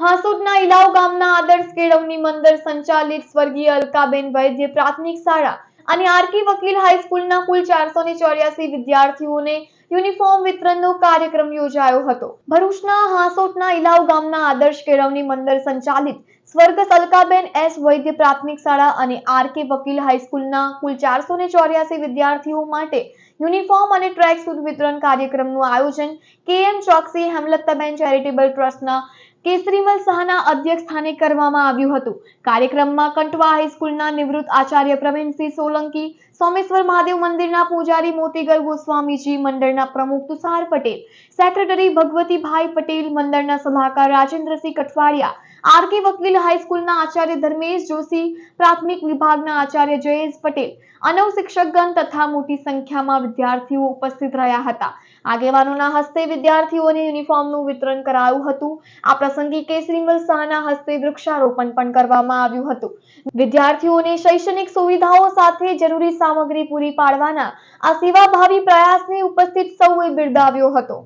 હાસોટના ઇલાવ ગામના આદર્શ કેળવણી મંડળ સંચાલિત સ્વર્ગીય અલકાબેન વૈદ્ય પ્રાથમિક શાળા અને આરકે વકીલ હાઈસ્કૂલના કુલ 484 વિદ્યાર્થીઓને યુનિફોર્મ વિતરણનો કાર્યક્રમ યોજાયો હતો. ભરૂચના હાસોટના ઇલાવ ગામના આદર્શ કેળવણી મંડળ સંચાલિત સ્વર્ગસ્થ અલકાબેન એસ વૈદ્ય પ્રાથમિક શાળા અને આરકે વકીલ હાઈસ્કૂલના કુલ 484 વિદ્યાર્થીઓ માટે યુનિફોર્મ અને ટ્રેક સૂટ વિતરણ કાર્યક્રમનું આયોજન કેએમ ચોકસી હેમલતાબેન ચેરિટેબલ ટ્રસ્ટના કેસરીમલ શાહના અધ્યક્ષસ્થાને કરવામાં આવ્યું હતું. કાર્યક્રમમાં કંટવા હાઈસ્કૂલના નિવૃત્ત આચાર્ય પ્રવીણસિંહ સોલંકી, સોમેશ્વર મહાદેવ મંદિરના પૂજારી મોતીગર ગોસ્વામીજી, મંડળના પ્રમુખ તુષાર પટેલ, સેક્રેટરી ભગવતીભાઈ પટેલ, મંડળના સલાહકાર રાજેન્દ્રસિંહ કઠવાડિયા, આરકે વકીલ હાઈસ્કૂલના આચાર્ય ધર્મેશ જોશી, પ્રાથમિક વિભાગના આચાર્ય જયેશ પટેલ, અનવ શિક્ષકગણ તથા મોટી સંખ્યામાં વિદ્યાર્થીઓ ઉપસ્થિત રહ્યા હતા. આગેવાનોના હસ્તે વિદ્યાર્થીઓને યુનિફોર્મનું વિતરણ કરાયું હતું. આ પ્રસંગે કેસરીમલ શાહના હસ્તે વૃક્ષારોપણ પણ કરવામાં આવ્યું હતું. વિદ્યાર્થીઓને શૈક્ષણિક સુવિધાઓ સાથે જરૂરી સામગ્રી પૂરી પાડવાના આ સેવાભાવી પ્રયાસને ઉપસ્થિત સૌએ બિરદાવ્યો હતો.